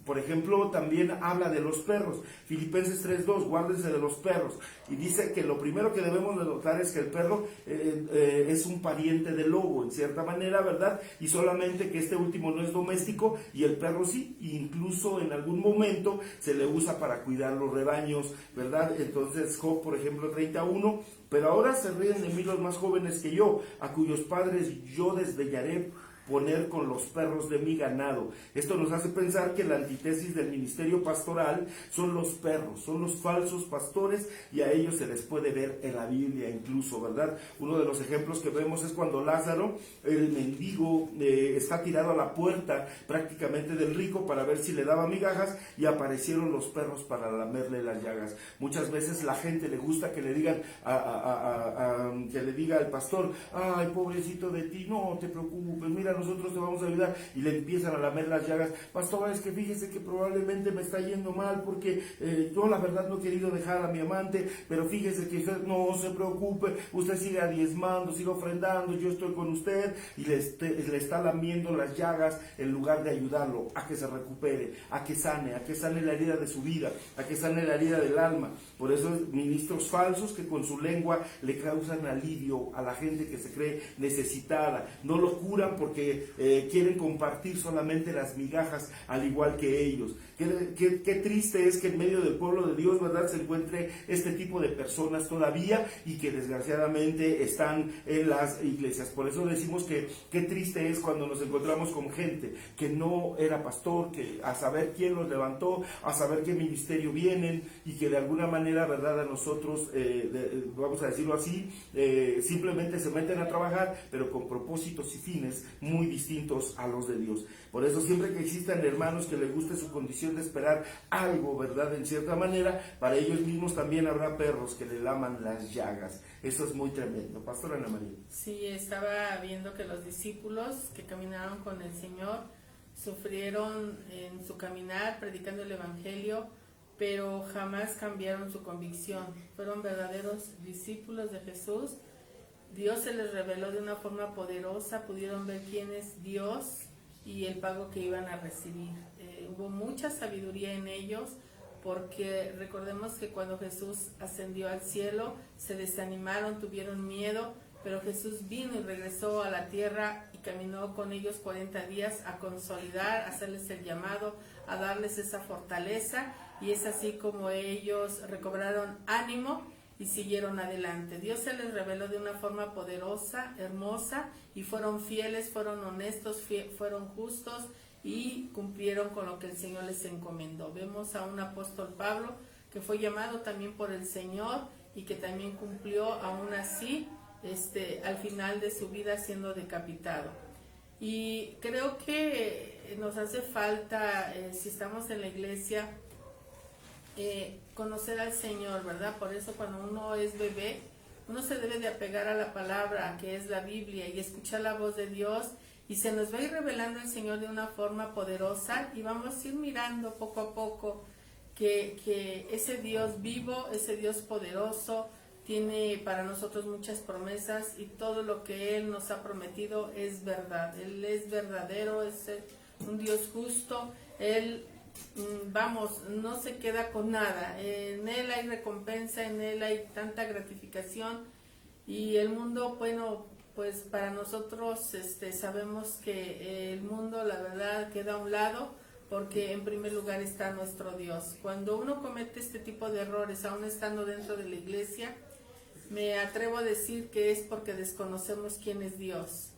Por ejemplo, también habla de los perros. Filipenses 3:2, guárdense de los perros. Y dice que lo primero que debemos de notar es que el perro es un pariente del lobo, en cierta manera, ¿verdad? Y solamente que este último no es doméstico y el perro sí. E incluso en algún momento se le usa para cuidar los rebaños, ¿verdad? Entonces, Job, por ejemplo, 31, pero ahora se ríen de mí los más jóvenes que yo, a cuyos padres yo desdeñaré poner con los perros de mi ganado. Esto nos hace pensar que la antítesis del ministerio pastoral son los perros, son los falsos pastores, y a ellos se les puede ver en la Biblia incluso, ¿verdad? Uno de los ejemplos que vemos es cuando Lázaro, el mendigo, está tirado a la puerta prácticamente del rico para ver si le daba migajas, y aparecieron los perros para lamerle las llagas. Muchas veces la gente le gusta que le digan que le diga al pastor, ay, pobrecito de ti, no te preocupes, mira, nosotros te vamos a ayudar, y le empiezan a lamer las llagas, pastor, es que fíjese que probablemente me está yendo mal, porque yo la verdad no he querido dejar a mi amante, pero fíjese que usted no se preocupe, usted siga diezmando, siga ofrendando, yo estoy con usted, y le está lamiendo las llagas en lugar de ayudarlo a que se recupere, a que sane la herida de su vida, a que sane la herida del alma. Por eso ministros falsos que con su lengua le causan alivio a la gente que se cree necesitada, no lo curan porque quieren compartir solamente las migajas al igual que ellos. Qué triste es que en medio del pueblo de Dios, ¿verdad?, se encuentre este tipo de personas todavía y que desgraciadamente están en las iglesias. Por eso decimos que qué triste es cuando nos encontramos con gente que no era pastor, que a saber quién los levantó, a saber qué ministerio vienen, y que de alguna manera, ¿verdad?, a nosotros, vamos a decirlo así, simplemente se meten a trabajar, pero con propósitos y fines muy distintos a los de Dios. Por eso siempre que existan hermanos que les guste su condición de esperar algo, ¿verdad?, en cierta manera, para ellos mismos también habrá perros que le laman las llagas. Eso es muy tremendo. Pastora Ana María. Sí, estaba viendo que los discípulos que caminaron con el Señor sufrieron en su caminar predicando el Evangelio, pero jamás cambiaron su convicción. Fueron verdaderos discípulos de Jesús. Dios se les reveló de una forma poderosa, pudieron ver quién es Dios y el pago que iban a recibir. Hubo mucha sabiduría en ellos, porque recordemos que cuando Jesús ascendió al cielo, se desanimaron, tuvieron miedo, pero Jesús vino y regresó a la tierra y caminó con ellos 40 días a consolidar, a hacerles el llamado, a darles esa fortaleza, y es así como ellos recobraron ánimo y siguieron adelante. Dios se les reveló de una forma poderosa, hermosa, y fueron fieles, fueron honestos, fueron justos y cumplieron con lo que el Señor les encomendó. Vemos a un apóstol Pablo que fue llamado también por el Señor y que también cumplió aún así al final de su vida siendo decapitado. Y creo que nos hace falta, si estamos en la iglesia, conocer al Señor, ¿verdad? Por eso cuando uno es bebé, uno se debe de apegar a la palabra que es la Biblia y escuchar la voz de Dios, y se nos va a ir revelando el Señor de una forma poderosa, y vamos a ir mirando poco a poco que ese Dios vivo, ese Dios poderoso, tiene para nosotros muchas promesas, y todo lo que Él nos ha prometido es verdad. Él es verdadero, es un Dios justo. Él, no se queda con nada. En Él hay recompensa, en Él hay tanta gratificación, y el mundo, bueno, pues para nosotros sabemos que el mundo, la verdad, queda a un lado, porque en primer lugar está nuestro Dios. Cuando uno comete este tipo de errores, aún estando dentro de la iglesia, me atrevo a decir que es porque desconocemos quién es Dios.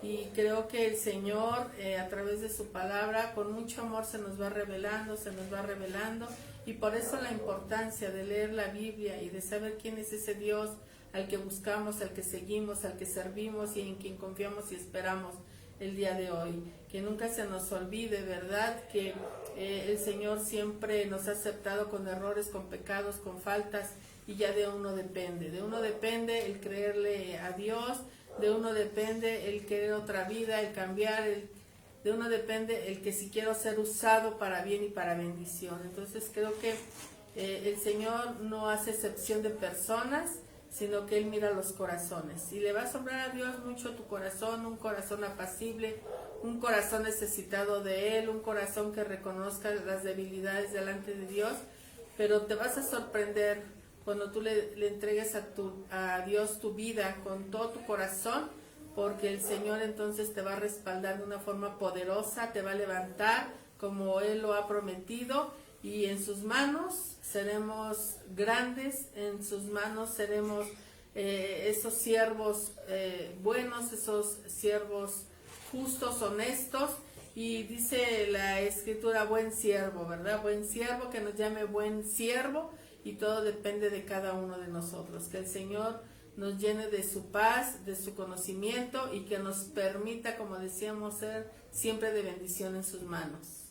Y creo que el Señor, a través de su palabra, con mucho amor se nos va revelando, y por eso la importancia de leer la Biblia y de saber quién es ese Dios al que buscamos, al que seguimos, al que servimos y en quien confiamos y esperamos el día de hoy. Que nunca se nos olvide, ¿verdad?, que el Señor siempre nos ha aceptado con errores, con pecados, con faltas, y ya de uno depende el creerle a Dios, de uno depende el querer otra vida, el cambiar, de uno depende el que si quiero ser usado para bien y para bendición. Entonces creo que el Señor no hace excepción de personas, sino que Él mira los corazones, y le va a asombrar a Dios mucho tu corazón, un corazón apacible, un corazón necesitado de Él, un corazón que reconozca las debilidades delante de Dios. Pero te vas a sorprender cuando tú le entregues a Dios tu vida con todo tu corazón, porque el Señor entonces te va a respaldar de una forma poderosa, te va a levantar como Él lo ha prometido, y en sus manos seremos grandes, en sus manos seremos esos siervos buenos, esos siervos justos, honestos. Y dice la Escritura, buen siervo, ¿verdad? Buen siervo, que nos llame buen siervo, y todo depende de cada uno de nosotros. Que el Señor nos llene de su paz, de su conocimiento, y que nos permita, como decíamos, ser siempre de bendición en sus manos.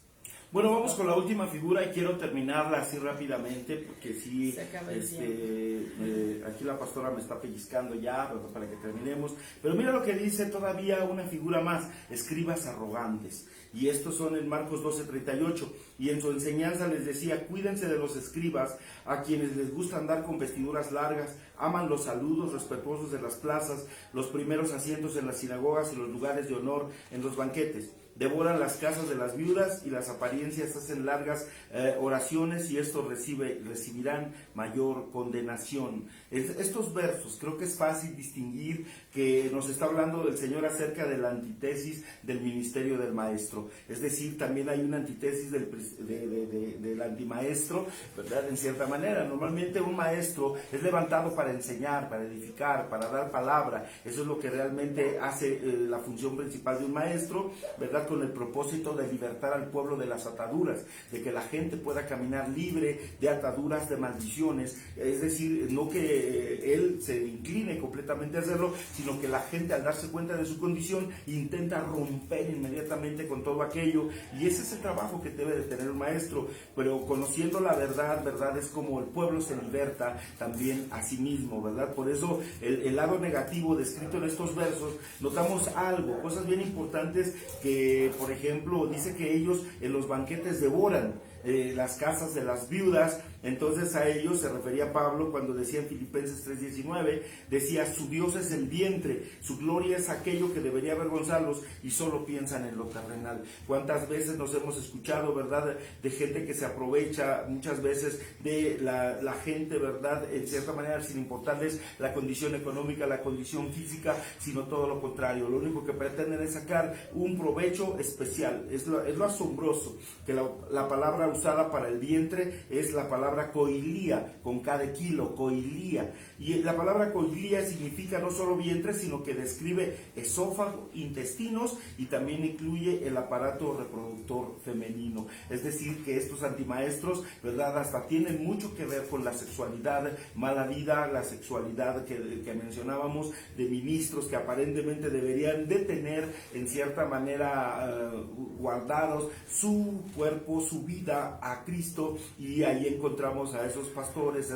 Bueno, vamos con la última figura y quiero terminarla así rápidamente porque sí, Se acaba el aquí la pastora me está pellizcando ya para que terminemos. Pero mira lo que dice todavía una figura más, escribas arrogantes. Y estos son en Marcos 12:38. Y en su enseñanza les decía, cuídense de los escribas, a quienes les gusta andar con vestiduras largas, aman los saludos respetuosos de las plazas, los primeros asientos en las sinagogas y los lugares de honor en los banquetes. Devoran las casas de las viudas y las apariencias hacen largas oraciones y estos recibirán mayor condenación. Estos versos creo que es fácil distinguir que nos está hablando del Señor acerca de la antítesis del ministerio del maestro. Es decir, también hay una antítesis del antimaestro, ¿verdad? En cierta manera, normalmente un maestro es levantado para enseñar, para edificar, para dar palabra. Eso es lo que realmente hace la función principal de un maestro, ¿verdad? Con el propósito de libertar al pueblo de las ataduras, de que la gente pueda caminar libre de ataduras, de maldiciones, es decir, no que él se incline completamente a hacerlo, sino que la gente al darse cuenta de su condición intenta romper inmediatamente con todo aquello, y ese es el trabajo que debe de tener un maestro, pero conociendo la verdad, ¿verdad? Es como el pueblo se liberta también a sí mismo, ¿verdad? Por eso el lado negativo descrito en estos versos, notamos algo, cosas bien importantes que por ejemplo, dice que ellos en los banquetes devoran las casas de las viudas. Entonces a ellos se refería Pablo cuando decía en Filipenses 3:19, decía, su Dios es el vientre, su gloria es aquello que debería avergonzarlos y solo piensan en lo terrenal. ¿Cuántas veces nos hemos escuchado, verdad, de gente que se aprovecha muchas veces de la gente, verdad, en cierta manera, sin importarles la condición económica, la condición física, sino todo lo contrario? Lo único que pretenden es sacar un provecho especial. Es lo asombroso, que la palabra usada para el vientre es la palabra coilía, con cada kilo, coilía. Y la palabra coilía significa no solo vientre, sino que describe esófago, intestinos y también incluye el aparato reproductor femenino. Es decir, que estos antimaestros, ¿verdad?, hasta tienen mucho que ver con la sexualidad mala vida, la sexualidad que mencionábamos de ministros que aparentemente deberían de tener en cierta manera guardados su cuerpo, su vida a Cristo, y ahí encontramos a esos pastores,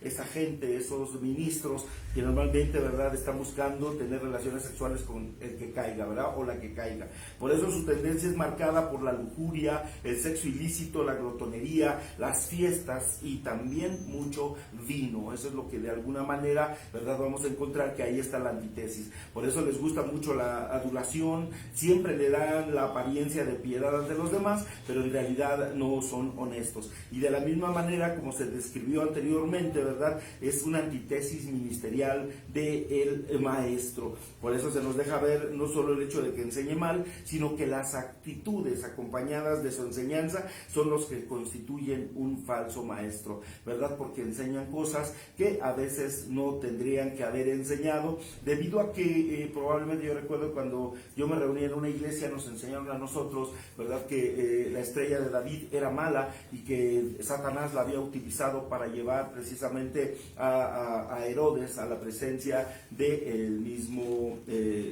esa gente, esos ministros que normalmente, ¿verdad?, están buscando tener relaciones sexuales con el que caiga, ¿verdad?, o la que caiga. Por eso su tendencia es marcada por la lujuria, el sexo ilícito, la glotonería, las fiestas y también mucho vino. Eso es lo que de alguna manera, ¿verdad?, vamos a encontrar que ahí está la antítesis. Por eso les gusta mucho la adulación, siempre le dan la apariencia de piedad ante los demás, pero en realidad no son honestos. Y de la misma manera, como se describió anteriormente, ¿verdad?, es una antítesis ministerial del maestro. Por eso se nos deja ver no solo el hecho de que enseñe mal, sino que las actitudes acompañadas de su enseñanza son los que constituyen un falso maestro, ¿verdad? Porque enseñan cosas que a veces no tendrían que haber enseñado, debido a que probablemente yo recuerdo cuando yo me reuní en una iglesia, nos enseñaron a nosotros, ¿verdad?, que la estrella de David era mala y que Satanás la había utilizado para llevar precisamente a Herodes a la presencia del mismo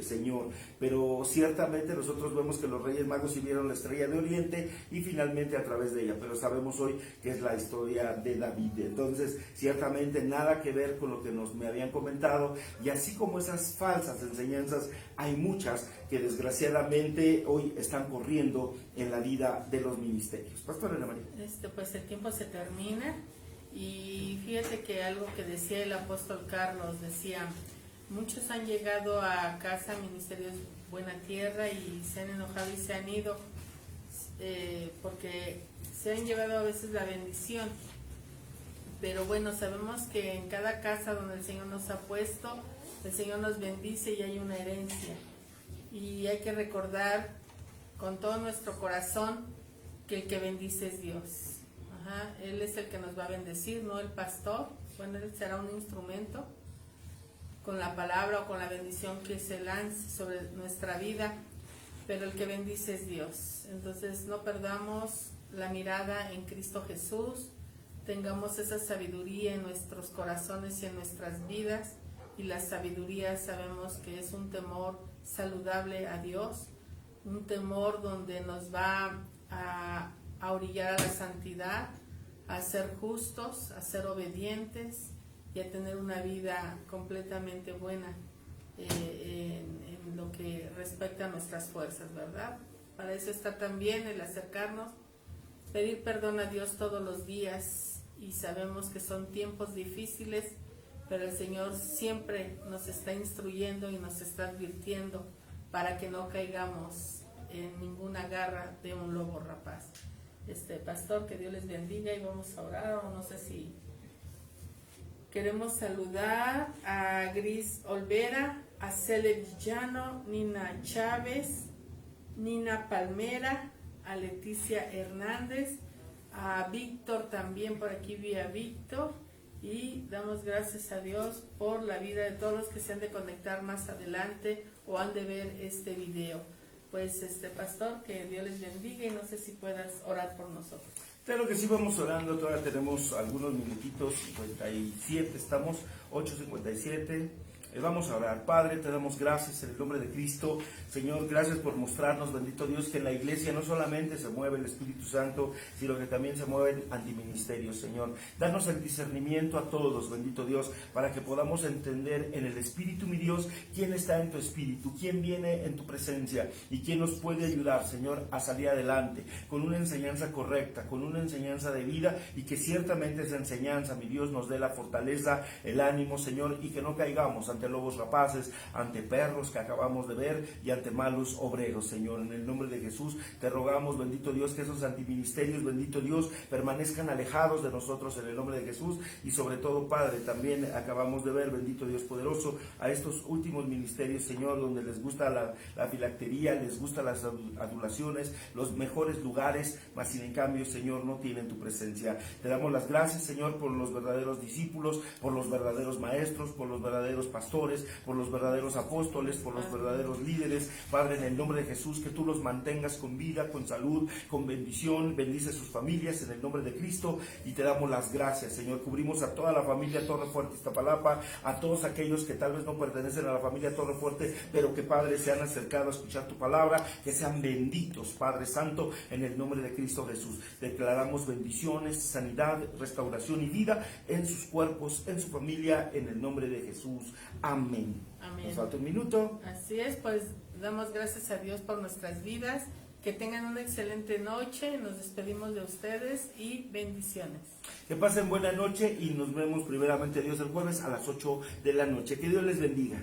Señor. Pero ciertamente nosotros vemos que los Reyes Magos sí vieron la estrella de Oriente y finalmente a través de ella, pero sabemos hoy que es la historia de David. Entonces ciertamente nada que ver con lo que me habían comentado, y así como esas falsas enseñanzas, hay muchas que desgraciadamente hoy están corriendo en la vida de los ministerios. Pastora Ana María. Pues el tiempo se termina, y fíjate que algo que decía el apóstol Carlos, decía, muchos han llegado a casa, ministerios Buena Tierra, y se han enojado y se han ido porque se han llevado a veces la bendición. Pero bueno, sabemos que en cada casa donde el Señor nos ha puesto, el Señor nos bendice y hay una herencia. Y hay que recordar con todo nuestro corazón que el que bendice es Dios. Él es el que nos va a bendecir, no el pastor. Bueno, él será un instrumento con la palabra o con la bendición que se lance sobre nuestra vida, pero el que bendice es Dios. Entonces no perdamos la mirada en Cristo Jesús, tengamos esa sabiduría en nuestros corazones y en nuestras vidas, y la sabiduría sabemos que es un temor saludable a Dios, un temor donde nos va a a orillar a la santidad, a ser justos, a ser obedientes y a tener una vida completamente buena en lo que respecta a nuestras fuerzas, ¿verdad? Para eso está también el acercarnos, pedir perdón a Dios todos los días, y sabemos que son tiempos difíciles, pero el Señor siempre nos está instruyendo y nos está advirtiendo para que no caigamos en ninguna garra de un lobo rapaz. Pastor, que Dios les bendiga, y vamos a orar. O no sé si queremos saludar a Gris Olvera, a Cele Villano, Nina Chávez, Nina Palmera, a Leticia Hernández, a Víctor también, por aquí vi a Víctor, y damos gracias a Dios por la vida de todos los que se han de conectar más adelante o han de ver este video. Pues pastor, que Dios les bendiga, y no sé si puedas orar por nosotros. Claro que sí, vamos orando, todavía tenemos algunos minutitos, 57 estamos, 8:57. Vamos a orar. Padre, te damos gracias en el nombre de Cristo. Señor, gracias por mostrarnos, bendito Dios, que en la iglesia no solamente se mueve el Espíritu Santo, sino que también se mueven antiministerios, Señor. Danos el discernimiento a todos, bendito Dios, para que podamos entender en el Espíritu, mi Dios, quién está en tu Espíritu, quién viene en tu presencia y quién nos puede ayudar, Señor, a salir adelante con una enseñanza correcta, con una enseñanza de vida, y que ciertamente esa enseñanza, mi Dios, nos dé la fortaleza, el ánimo, Señor, y que no caigamos ante lobos rapaces, ante perros que acabamos de ver y ante malos obreros, Señor. En el nombre de Jesús te rogamos, bendito Dios, que esos antiministerios, bendito Dios, permanezcan alejados de nosotros en el nombre de Jesús. Y sobre todo, Padre, también acabamos de ver, bendito Dios poderoso, a estos últimos ministerios, Señor, donde les gusta la filactería, les gustan las adulaciones, los mejores lugares, mas sin en cambio, Señor, no tienen tu presencia. Te damos las gracias, Señor, por los verdaderos discípulos, por los verdaderos maestros, por los verdaderos pastores, por los verdaderos apóstoles, por los verdaderos líderes. Padre, en el nombre de Jesús, que tú los mantengas con vida, con salud, con bendición. Bendice sus familias en el nombre de Cristo, y te damos las gracias, Señor. Cubrimos a toda la familia Torrefuerte Iztapalapa, a todos aquellos que tal vez no pertenecen a la familia Torrefuerte, pero que, Padre, se han acercado a escuchar tu palabra, que sean benditos, Padre Santo, en el nombre de Cristo Jesús. Declaramos bendiciones, sanidad, restauración y vida en sus cuerpos, en su familia, en el nombre de Jesús. Amén. Amén. Nos falta un minuto. Así es, pues damos gracias a Dios por nuestras vidas. Que tengan una excelente noche. Nos despedimos de ustedes y bendiciones. Que pasen buena noche y nos vemos primeramente Dios el jueves a las 8 de la noche. Que Dios les bendiga.